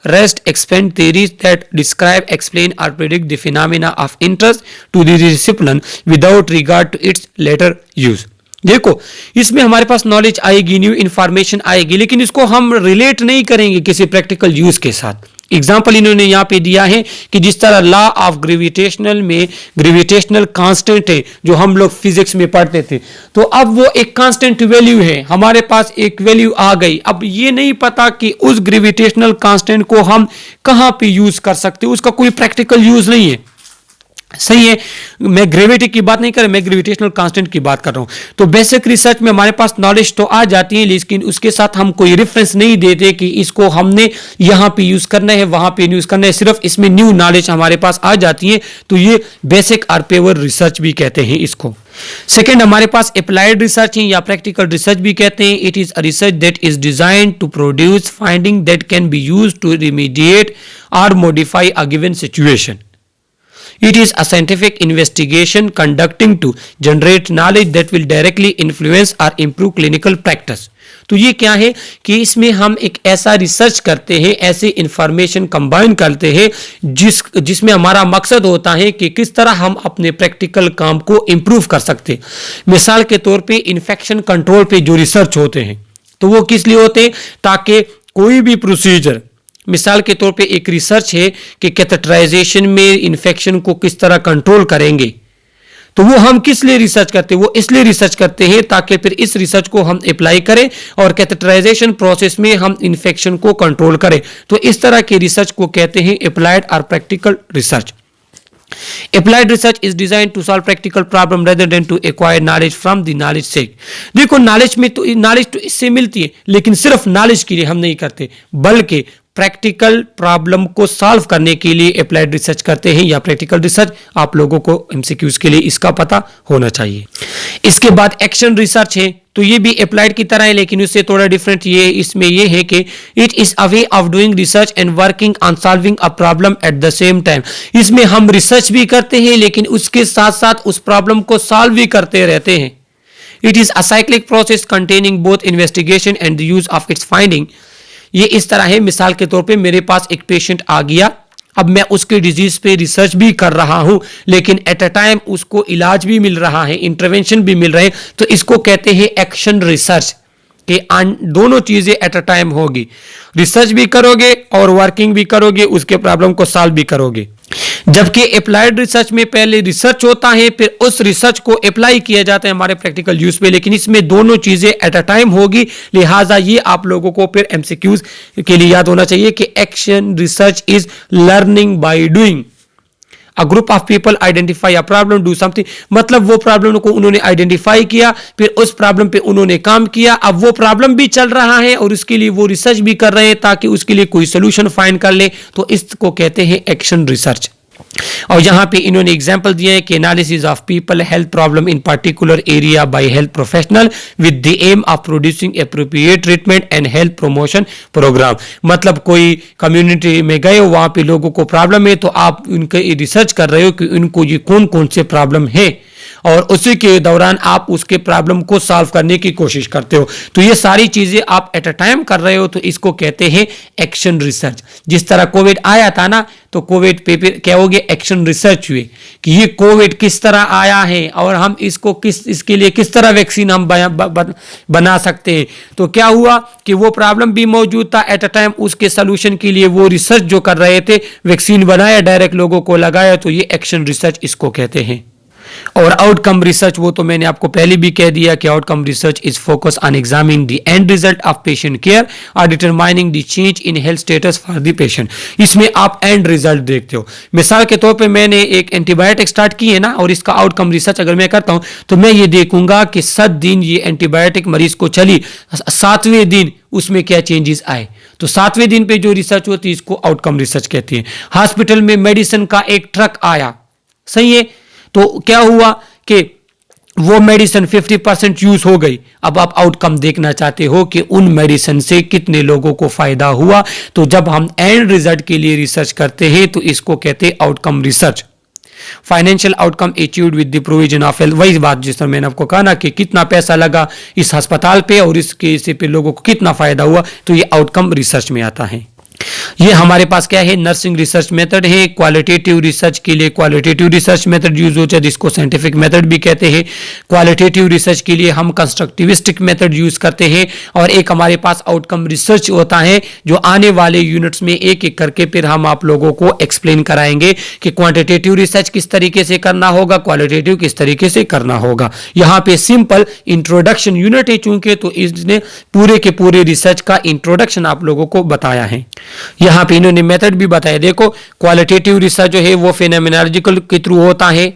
rest expand theories that describe, explain or predict the phenomena of interest to the discipline without regard to its later use। देखो इसमें हमारे पास नॉलेज आएगी, न्यू इंफॉर्मेशन आएगी, लेकिन इसको हम रिलेट नहीं करेंगे किसी प्रैक्टिकल यूज के साथ। एग्जाम्पल इन्होंने यहां पे दिया है कि जिस तरह लॉ ऑफ ग्रेविटेशनल में ग्रेविटेशनल कांस्टेंट है जो हम लोग फिजिक्स में पढ़ते थे, तो अब वो एक कांस्टेंट वैल्यू है, हमारे पास एक वैल्यू आ गई। अब ये नहीं पता कि उस ग्रेविटेशनल कांस्टेंट को हम कहां पे यूज कर सकते, उसका कोई प्रैक्टिकल यूज नहीं है। सही है, मैं ग्रेविटी की बात नहीं कर रहा, मैं ग्रेविटेशनल कांस्टेंट की बात कर रहा हूं। तो बेसिक रिसर्च में हमारे पास नॉलेज तो आ जाती है, लेकिन उसके साथ हम कोई रेफरेंस नहीं देते कि इसको हमने यहां पे यूज करना है, वहां पे यूज करना है, सिर्फ इसमें न्यू नॉलेज हमारे पास आ जाती है। तो ये बेसिक और पेवर रिसर्च भी कहते हैं इसको। सेकेंड हमारे पास अप्लाइड रिसर्च है या प्रैक्टिकल रिसर्च भी कहते हैं। It is a research that is designed to produce finding that can be used to remediate और modify a given situation. It is a scientific investigation conducting to generate knowledge that will directly influence or improve clinical practice। तो ये क्या है कि इसमें हम एक ऐसा रिसर्च करते हैं, ऐसे इंफॉर्मेशन कंबाइन करते हैं जिसमें हमारा मकसद होता है कि किस तरह हम अपने प्रैक्टिकल काम को इंप्रूव कर सकते हैं। मिसाल के तौर पे इन्फेक्शन कंट्रोल पे जो रिसर्च होते हैं तो वो किस लिए होते हैं, ताकि कोई भी प्रोसीजर, मिसाल के तौर पे एक रिसर्च है कि कैथेटराइजेशन में इन्फेक्शन को किस तरह कंट्रोल करेंगे, तो वो हम किस लिए रिसर्च करते हैं, वो इसलिए रिसर्च करते हैं ताकि फिर इस रिसर्च को हम अप्लाई करें और कैथेटराइजेशन प्रोसेस में हम इन्फेक्शन को कंट्रोल करें। तो इस तरह के रिसर्च को कहते हैं अप्लाइड और practical research. Applied research is designed to solve practical problem rather than to acquire knowledge from the knowledge sake। देखो नॉलेज तो इससे मिलती है, लेकिन सिर्फ नॉलेज के लिए हम नहीं करते, बल्कि प्रैक्टिकल प्रॉब्लम को सॉल्व करने के लिए अप्लाइड रिसर्च करते हैं या प्रैक्टिकल रिसर्च। आप लोगों को एमसीक्यूज के लिए इसका पता होना चाहिए। इसके बाद एक्शन रिसर्च है, तो ये भी अप्लाइड की तरह है, लेकिन उससे थोड़ा डिफरेंट इसमें ये है कि it is a way of doing research and working on solving a problem at the same time. इसमें हम रिसर्च भी करते हैं, लेकिन उसके साथ साथ उस प्रॉब्लम को सॉल्व भी करते रहते हैं। It is a cyclic process containing both investigation and the use of its finding. ये इस तरह है, मिसाल के तौर पे मेरे पास एक पेशेंट आ गया, अब मैं उसके डिजीज पे रिसर्च भी कर रहा हूं, लेकिन एट अ टाइम उसको इलाज भी मिल रहा है, इंटरवेंशन भी मिल रहे हैं, तो इसको कहते हैं एक्शन रिसर्च कि दोनों चीजें एट अ टाइम होगी, रिसर्च भी करोगे और वर्किंग भी करोगे, उसके प्रॉब्लम को सॉल्व भी करोगे। जबकि अप्लाइड रिसर्च में पहले रिसर्च होता है, फिर उस रिसर्च को अप्लाई किया जाता है हमारे प्रैक्टिकल यूज पे, लेकिन इसमें दोनों चीजें एट अ टाइम होगी। लिहाजा ये आप लोगों को फिर एमसीक्यूज के लिए याद होना चाहिए कि action research is learning by doing. A group of people identify a problem, do something, मतलब वो प्रॉब्लम को उन्होंने आइडेंटिफाई किया, फिर उस प्रॉब्लम पे उन्होंने काम किया, अब वो प्रॉब्लम भी चल रहा है और उसके लिए वो रिसर्च भी कर रहे हैं ताकि उसके लिए कोई सोल्यूशन फाइंड कर ले, तो इसको कहते हैं एक्शन रिसर्च। और यहां पे इन्होंने एग्जांपल दिए हैं कि analysis of people health problem in particular area by health professional with the aim of producing appropriate treatment and health promotion program. मतलब कोई कम्युनिटी में गए हो, वहां पे लोगों को प्रॉब्लम है, तो आप उनके रिसर्च कर रहे हो कि उनको ये कौन कौन से प्रॉब्लम है और उसी के दौरान आप उसके प्रॉब्लम को सॉल्व करने की कोशिश करते हो। तो ये सारी चीजें आप एट अ टाइम कर रहे हो, तो इसको कहते हैं एक्शन रिसर्च। जिस तरह कोविड आया था ना, तो कोविड पे क्या हो गया, एक्शन रिसर्च हुए कि ये कोविड किस तरह आया है और हम इसके लिए किस तरह वैक्सीन हम बना सकते हैं। तो क्या हुआ कि वो प्रॉब्लम भी मौजूद था एट अ टाइम, उसके सोल्यूशन के लिए वो रिसर्च जो कर रहे थे, वैक्सीन बनाया, डायरेक्ट लोगों को लगाया, तो ये एक्शन रिसर्च इसको कहते हैं। और आउटकम रिसर्च, वो तो मैंने आपको पहले भी कह दिया कि outcome research is focus on examining the end result of patient care और determining the change in health status for the patient. इसमें आप एंड रिजल्ट देखते हो। मिसाल के तौर पे मैंने एक एंटीबायोटिक स्टार्ट की है ना, और इसका आउटकम रिसर्च अगर मैं करता हूं तो मैं ये देखूंगा कि 7 दिन ये एंटीबायोटिक मरीज को चली, 7वें दिन उसमें क्या चेंजेस आए। तो 7वें दिन पे जो रिसर्च होती है इसको आउटकम रिसर्च कहती है। हॉस्पिटल में मेडिसिन का एक ट्रक आया, सही है, तो क्या हुआ कि वो मेडिसिन 50% यूज हो गई। अब आप आउटकम देखना चाहते हो कि उन मेडिसिन से कितने लोगों को फायदा हुआ। तो जब हम एंड रिजल्ट के लिए रिसर्च करते हैं तो इसको कहते हैं outcome research. Financial outcome achieved with the provision of health, वही बात जिस तरह मैंने आपको कहा ना कि कितना पैसा लगा इस अस्पताल पे और इससे पे लोगों को कितना फायदा हुआ, तो ये आउटकम रिसर्च में आता है। ये हमारे पास क्या है, नर्सिंग रिसर्च मेथड है। क्वालिटेटिव रिसर्च के लिए क्वालिटेटिव रिसर्च मेथड यूज होता है, जिसको साइंटिफिक मेथड भी कहते हैं। क्वालिटेटिव रिसर्च के लिए हम कंस्ट्रक्टिविस्टिक मेथड यूज करते हैं। और एक हमारे पास आउटकम रिसर्च होता है, जो आने वाले यूनिट्स में एक एक करके फिर हम आप लोगों को एक्सप्लेन कराएंगे कि क्वांटिटेटिव रिसर्च किस तरीके से करना होगा, क्वालिटेटिव किस तरीके से करना होगा। यहाँ पे सिंपल इंट्रोडक्शन यूनिट है चूंकि, तो इसने पूरे के पूरे रिसर्च का इंट्रोडक्शन आप लोगों को बताया है। यहां पे इन्होंने मेथड भी बताया। देखो, क्वालिटेटिव रिसर्च जो है वो फिनोमेनोलॉजिकल के थ्रू होता है।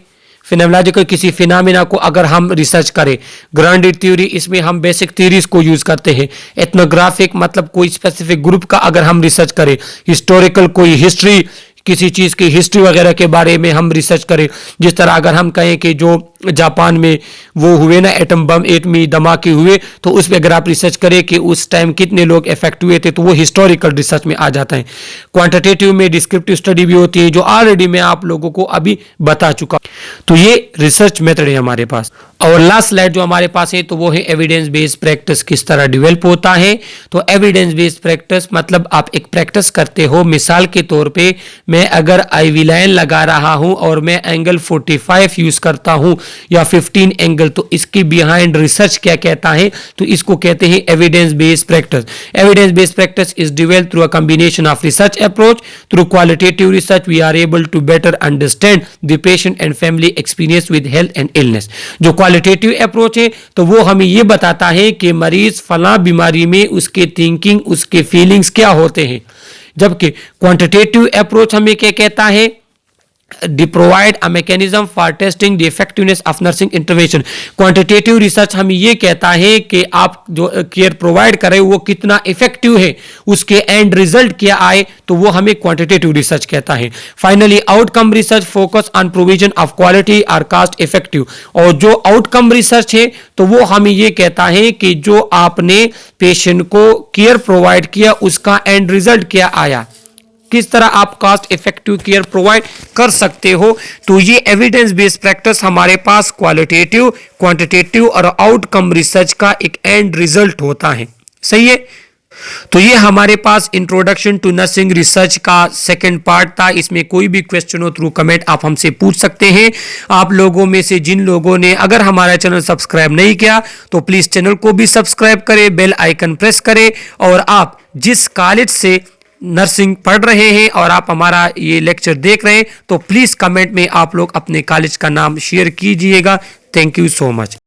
फिनोमेनोलॉजिकल किसी फिनोमेना को अगर हम रिसर्च करें, ग्राउंडेड थ्योरी, इसमें हम बेसिक थ्योरीज को यूज करते हैं। एथनोग्राफिक मतलब कोई स्पेसिफिक ग्रुप का अगर हम रिसर्च करें, हिस्टोरिकल कोई हिस्ट्री, किसी चीज की हिस्ट्री वगैरह के बारे में हम रिसर्च करें। जिस तरह अगर हम कहें कि जो जापान में वो हुए ना एटम बम, एटमी धमाके हुए, तो उस पर अगर आप रिसर्च करें कि उस टाइम कितने लोग इफेक्ट हुए थे, तो वो हिस्टोरिकल रिसर्च में आ जाता है। क्वांटिटेटिव में डिस्क्रिप्टिव स्टडी भी होती है, जो ऑलरेडी मैं आप लोगों को अभी बता चुका। तो ये रिसर्च मेथड है हमारे पास। और लास्ट स्लाइड जो हमारे पास है तो वो है एविडेंस बेस्ड प्रैक्टिस किस तरह डेवलप होता है। तो एविडेंस बेस्ड प्रैक्टिस मतलब आप एक प्रैक्टिस करते हो। मिसाल के तौर पे मैं अगर आईवी लाइन लगा रहा हूं और मैं एंगल 45 यूज करता हूं या 15 एंगल, तो इसके बिहाइंड रिसर्च क्या कहता है, तो इसको कहते हैं evidence based practice. Evidence based practice is developed through a combination of research approach. Through qualitative research we are able to better understand the patient and family experience with health and illness. जो qualitative approach है तो वो हमें ये बताता है कि मरीज फला बीमारी में उसके थिंकिंग, उसके फीलिंग्स क्या होते हैं। जबकि क्वांटिटेटिव अप्रोच हमें क्या कहता है, provide a mechanism for testing the effectiveness of nursing intervention। Quantitative research हमें ये कहता है कि आप जो केयर प्रोवाइड करें वो कितना इफेक्टिव है, उसके एंड रिजल्ट क्या आए, तो वो हमें क्वांटिटेटिव रिसर्च कहता है। Finally outcome research focus on provision of quality और कॉस्ट इफेक्टिव। और जो आउटकम रिसर्च है तो वो हमें ये कहता है कि जो आपने पेशेंट को केयर प्रोवाइड किया उसका एंड रिजल्ट क्या आया, किस तरह आप कॉस्ट इफेक्टिव केयर प्रोवाइड कर सकते हो। तो ये एविडेंस बेस्ड प्रैक्टिस हमारे पास क्वालिटेटिव, क्वांटिटेटिव और आउटकम रिसर्च का एक एंड रिजल्ट होता है, सही है। तो ये हमारे पास इंट्रोडक्शन टू नर्सिंग रिसर्च का सेकंड पार्ट था। इसमें कोई भी क्वेश्चन हो थ्रू कमेंट आप हमसे पूछ सकते हैं। आप लोगों में से जिन लोगों ने अगर हमारा चैनल सब्सक्राइब नहीं किया तो प्लीज चैनल को भी सब्सक्राइब करें, बेल आइकन प्रेस करें। और आप जिस कॉलेज से नर्सिंग पढ़ रहे हैं और आप हमारा ये लेक्चर देख रहे हैं तो प्लीज कमेंट में आप लोग अपने कॉलेज का नाम शेयर कीजिएगा। Thank you so much.